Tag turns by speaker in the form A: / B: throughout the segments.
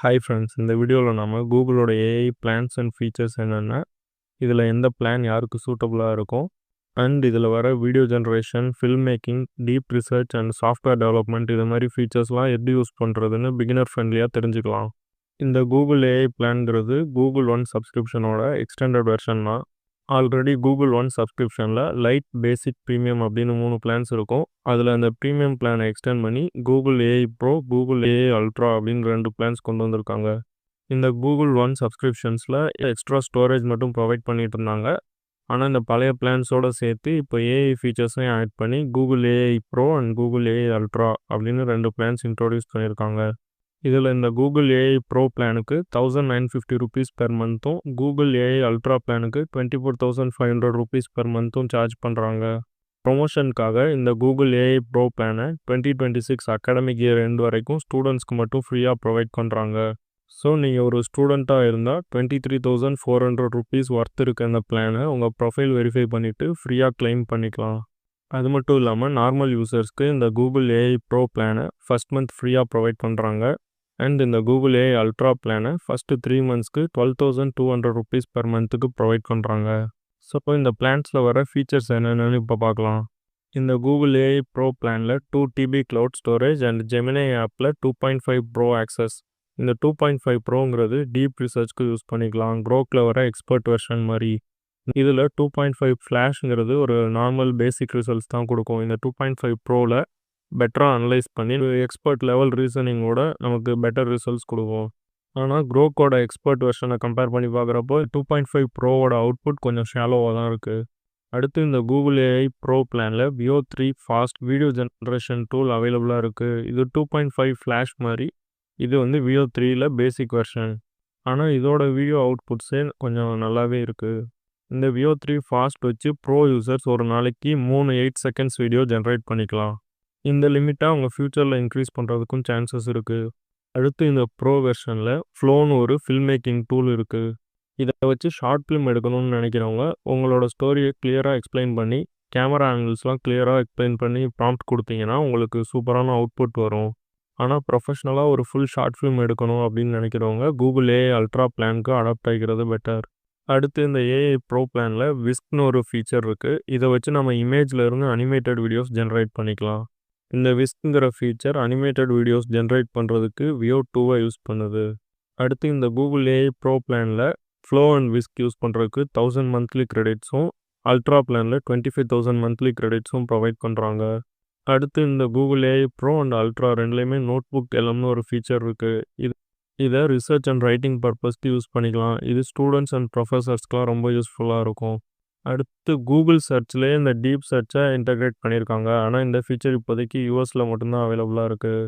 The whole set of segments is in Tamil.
A: ஹாய் ஃப்ரெண்ட்ஸ், இந்த வீடியோவில் நம்ம கூகுளோட ஏஐ பிளான்ஸ் அண்ட் ஃபீச்சர்ஸ் என்னென்ன, இதில் எந்த பிளான் யாருக்கு சூட்டபுளாக இருக்கும், அண்ட் இதில் வர video generation, film making, deep research and software development இது மாதிரி ஃபீச்சர்ஸ்லாம் எப்படி யூஸ் பண்ணுறதுன்னு பிகினர் ஃப்ரெண்ட்லியாக தெரிஞ்சுக்கலாம். இந்த கூகுள் ஏஐ பிளான்ங்கிறது கூகுள் ஒன் சப்ஸ்கிரிப்ஷனோட எக்ஸ்டெண்டட் வெர்ஷன் தான். ஆல்ரெடி கூகுள் ஒன் சப்ஸ்கிரிப்ஷனில் லைட், பேசிக், ப்ரீமியம் அப்படின்னு 3 பிளான்ஸ் இருக்கும். அதில் அந்த ப்ரீமியம் பிளானை எக்ஸ்டெண்ட் பண்ணி Google AI bro, Google AI ultra அப்படின்னு 2 பிளான்ஸ் கொண்டு வந்திருக்காங்க. இந்த கூகுள் ஒன் சப்ஸ்கிரிப்ஷன்ஸில் எக்ஸ்ட்ரா ஸ்டோரேஜ் மட்டும் ப்ரொவைட் பண்ணிட்டு இருந்தாங்க. ஆனால் இந்த பழைய பிளான்ஸோடு சேர்த்து இப்போ ஏஐ ஃபீச்சர்ஸையும் ஆட் பண்ணி Google AI bro and Google AI ultra அப்படின்னு 2 பிளான்ஸ் இன்ட்ரோடியூஸ் பண்ணியிருக்காங்க. இதில் இந்த கூகுள் ஏஐ ப்ரோ பிளானுக்கு ₹1950 பெர் மந்த்தும், கூகுள் ஏஐ அல்ட்ரா பிளானுக்கு ₹24,500 பெர் மந்த்தும் சார்ஜ் பண்ணுறாங்க. ப்ரொமோஷனுக்காக இந்த கூகுள் ஏஐ ப்ரோ பிளானை 2026 அகாடமிக் இயர் எண்ட் வரைக்கும் ஸ்டூடெண்ட்ஸ்க்கு மட்டும் ஃப்ரீயாக ப்ரொவைட் பண்ணுறாங்க. ஸோ நீங்கள் ஒரு ஸ்டூடெண்ட்டாக இருந்தால் ₹23,400 ஒர்த் இருக்க இந்த பிளானை உங்கள் ப்ரொஃபைல் வெரிஃபை பண்ணிவிட்டு ஃப்ரீயாக கிளைம் பண்ணிக்கலாம். அது மட்டும் இல்லாமல் நார்மல் யூசர்ஸ்க்கு இந்த கூகுள் ஏஐ ப்ரோ பிளானை ஃபஸ்ட் மந்த் ஃப்ரீயாக ப்ரொவைட் பண்ணுறாங்க. அண்ட் இந்த கூகுள் ஏஐ அல்ட்ரா பிளானை ஃபஸ்ட்டு 3 மந்த்ஸ்க்கு ₹12,200 பெர் மந்த்துக்கு ப்ரொவைட் பண்ணுறாங்க. ஸோ இந்த பிளான்ஸில் வர ஃபீச்சர்ஸ் என்னென்னு இப்போ பார்க்கலாம். இந்த கூகுள் ஏஐ ப்ரோ பிளானில் 2 TB க்ளவுட் ஸ்டோரேஜ் அண்ட் ஜெமினை ஆப்பில் 2.5 ப்ரோ ஆக்சஸ். இந்த 2.5 ப்ரோங்கிறது டீப் ரிசர்ச்க்கு யூஸ் பண்ணிக்கலாம், க்ரோக்கில் வர எக்ஸ்பர்ட் வெர்ஷன் மாதிரி. இதில் 2.5 ஃப்ளாஷ்ங்கிறது ஒரு நார்மல் பேசிக் ரிசல்ட்ஸ் தான் கொடுக்கும். இந்த 2.5 ப்ரோவில் பெட்டராக அனலைஸ் பண்ணி எக்ஸ்பர்ட் லெவல் ரீசனிங்கோட நமக்கு பெட்டர் ரிசல்ட்ஸ் கொடுக்கும். ஆனால் க்ரோக்கோட எக்ஸ்பர்ட் வெர்ஷனை கம்பேர் பண்ணி பார்க்குறப்போ 2.5 ப்ரோவோட அவுட்புட் கொஞ்சம் ஷாலோவாக தான் இருக்குது. அடுத்து இந்த கூகுள் ஏஐ ப்ரோ பிளானில் வியோ 3 ஃபாஸ்ட் வீடியோ ஜென்ரேஷன் டூல் அவைலபிளாக இருக்குது. இது 2.5 ஃப்ளாஷ் மாதிரி. இது வியோ 3ல் பேசிக் வெர்ஷன். ஆனால் இதோட வீடியோ அவுட்புட்ஸே கொஞ்சம் நல்லாவே இருக்குது. இந்த வியோ 3 ஃபாஸ்ட் வச்சு ப்ரோ யூசர்ஸ் ஒரு நாளைக்கு 3 8 செகண்ட்ஸ் வீடியோ ஜென்ரேட் பண்ணிக்கலாம். இந்த லிமிட்டை அவங்க ஃப்யூச்சரில் இன்க்ரீஸ் பண்ணுறதுக்கும் சான்சஸ் இருக்குது. அடுத்து இந்த ப்ரோ வெர்ஷனில் ஃப்ளோன்னு ஒரு ஃபில்ம் மேக்கிங் டூல் இருக்குது. இதை வச்சு ஷார்ட் ஃபிலிம் எடுக்கணும்னு நினைக்கிறவங்க உங்களோட ஸ்டோரியை கிளியராக எக்ஸ்பிளைன் பண்ணி, கேமரா ஆங்கிள்ஸ்லாம் கிளியராக எக்ஸ்பிளைன் பண்ணி ப்ராம்ப்ட் கொடுத்தீங்கன்னா உங்களுக்கு சூப்பரான அவுட்புட் வரும். ஆனால் ப்ரொஃபஷ்னலாக ஒரு ஃபுல் ஷார்ட் ஃபிலிம் எடுக்கணும் அப்படின்னு நினைக்கிறவங்க கூகுள் ஏஐ அல்ட்ரா பிளானுக்கு அடாப்ட் ஆகிக்கிறது பெட்டர். அடுத்து இந்த ஏஐ ப்ரோ பிளானில் விஸ்க்னு ஒரு ஃபீச்சர் இருக்குது. இதை வச்சு நம்ம இமேஜில் இருந்து அனிமேட்டட் வீடியோஸ் ஜென்ரேட் பண்ணிக்கலாம். இந்த விஸ்க்ங்கிற ஃபீச்சர் அனிமேட்டட் வீடியோஸ் ஜென்ரேட் பண்ணுறதுக்கு வியோ 2வை யூஸ் பண்ணுது. அடுத்து இந்த கூகுள் ஏஐ ப்ரோ பிளானில் ஃப்ளோ அண்ட் விஸ்க் யூஸ் பண்ணுறதுக்கு 1000 மந்த்லி கிரெடிட்ஸும், அல்ட்ரா பிளானில் 25,000 மந்த்லி கிரெடிட்ஸும் ப்ரொவைட் பண்ணுறாங்க. அடுத்து இந்த Google AI bro and ultra ரெண்டுலேயுமே நோட் புக் எல்எம்னு ஒரு ஃபீச்சர் இருக்குது. இதை ரிசர்ச் அண்ட் ரைட்டிங் பர்பஸ்க்கு யூஸ் பண்ணிக்கலாம். இது ஸ்டூடெண்ட்ஸ் அண்ட் ப்ரொஃபஸர்ஸ்க்குலாம் ரொம்ப யூஸ்ஃபுல்லாக இருக்கும். அடுத்து கூகுள் சர்ச்லேயே இந்த டீப் சர்ச்சை இன்டகிரேட் பண்ணியிருக்காங்க. ஆனால் இந்த ஃபீச்சர் இப்போதைக்கு யூஎஸில் மட்டும்தான் அவைலபிளாக இருக்குது.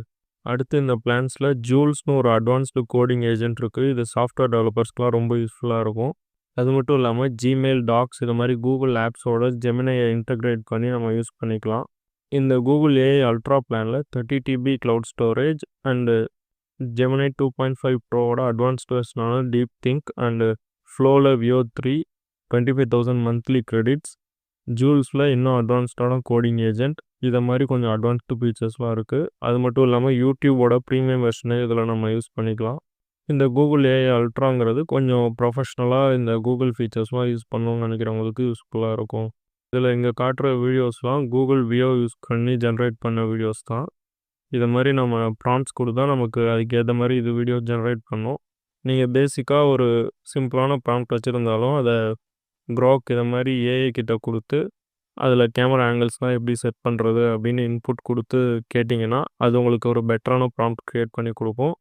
A: அடுத்து இந்த பிளான்ஸில் ஜூல்ஸ்னு ஒரு அட்வான்ஸ்டு கோடிங் ஏஜென்ட் இருக்குது. இது சாஃப்ட்வேர் டெவலப்பர்ஸ்க்குலாம் ரொம்ப யூஸ்ஃபுல்லாக இருக்கும். அது மட்டும் இல்லாமல் ஜிமெயில், டாக்ஸ் இது மாதிரி கூகுள் ஆப்ஸோட ஜெமினையை இன்டகிரேட் பண்ணி நம்ம யூஸ் பண்ணிக்கலாம். இந்த கூகுள் ஏஐ அல்ட்ரா பிளானில் 30 TB cloud storage and Gemini 2.5 ப்ரோவோட அட்வான்ஸ்டு வெர்ஷனான டீப் திங்க் அண்டு ஃப்ளோவில் வியோ 3 25,000 மந்த்லி கிரெடிட்ஸ், ஜூல்ஸில் இன்னும் அட்வான்ஸ்டான கோடிங் ஏஜென்ட், இதை மாதிரி கொஞ்சம் அட்வான்ஸ்டு ஃபீச்சர்ஸ்லாம் இருக்குது. அது மட்டும் இல்லாமல் யூடியூபோட ப்ரீமியம் வெர்ஷனே இதில் நம்ம யூஸ் பண்ணிக்கலாம். இந்த கூகுள் ஏஐ அல்ட்ராங்கிறது கொஞ்சம் ப்ரொஃபஷ்னலாக இந்த கூகுள் ஃபீச்சர்ஸ்லாம் யூஸ் பண்ணணும்னு நினைக்கிறவங்களுக்கு யூஸ்ஃபுல்லாக இருக்கும். இதில் இங்கே காட்டுற வீடியோஸ்லாம் கூகுள் வியோ யூஸ் பண்ணி ஜென்ரேட் பண்ண வீடியோஸ் தான். இதை மாதிரி நம்ம ப்ராம்ப்ட்ஸ் கொடுத்தா நமக்கு அதுக்கு ஏற்ற மாதிரி இது வீடியோ ஜென்ரேட் பண்ணும். நீங்கள் பேசிக்காக ஒரு சிம்பிளான ப்ராம்ப்ட் வச்சுருந்தாலும் அதை க்ரோக் இதை மாதிரி ஏஐ கிட்ட கொடுத்து அதில் கேமரா ஆங்கிள்ஸ்லாம் எப்படி செட் பண்ணுறது அப்படின்னு இன்புட் கொடுத்து கேட்டிங்கன்னா அது உங்களுக்கு ஒரு பெட்டரான ப்ராம்ப்ட் க்ரியேட் பண்ணி கொடுக்கும்.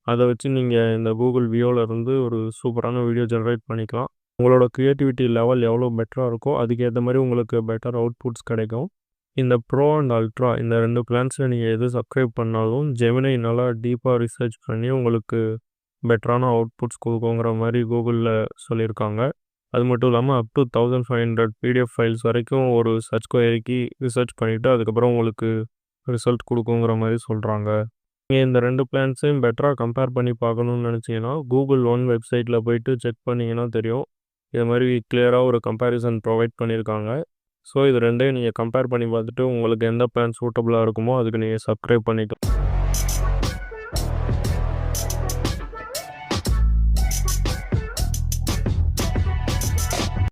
A: அதை வச்சு நீங்கள் இந்த கூகுள் வியோவிலேருந்து ஒரு சூப்பரான வீடியோ ஜென்ரேட் பண்ணிக்கலாம். உங்களோட க்ரியேட்டிவிட்டி லெவல் எவ்வளோ பெட்டராக இருக்கோ அதுக்கேற்ற மாதிரி உங்களுக்கு பெட்டர் அவுட்புட்ஸ் கிடைக்கும். இந்த ப்ரோ அண்ட் அல்ட்ரா இந்த 2 பிளான்ஸில் நீங்கள் எது சப்ஸ்கிரைப் பண்ணாலும் ஜெமினை நல்லா டீப்பாக ரிசர்ச் பண்ணி உங்களுக்கு பெட்டரான அவுட்புட்ஸ் கொடுக்குங்கிற மாதிரி கூகுளில் சொல்லியிருக்காங்க. அது மட்டும் இல்லாமல் அப் டு 1500 PDF ஃபைல்ஸ் வரைக்கும் ஒரு சர்ச் கொயரிக்கு ரிசர்ச் பண்ணிவிட்டு அதுக்கப்புறம் உங்களுக்கு ரிசல்ட் கொடுக்குங்கிற மாதிரி சொல்கிறாங்க. நீங்கள் இந்த 2 பிளான்ஸையும் பெட்டராக கம்பேர் பண்ணி பார்க்கணுன்னு நினச்சிங்கன்னா கூகுள் ஒன் வெப்சைட்டில் போய்ட்டு செக் பண்ணிங்கன்னா தெரியும். இது மாதிரி கிளியராக ஒரு கம்பேரிசன் ப்ரொவைட் பண்ணியிருக்காங்க. ஸோ இது ரெண்டையும் நீங்கள் கம்பேர் பண்ணி பார்த்துட்டு உங்களுக்கு எந்த பிளான் சூட்டபுளாக இருக்குமோ அதுக்கு நீங்கள் சப்ஸ்கிரைப் பண்ணிக்கலாம்.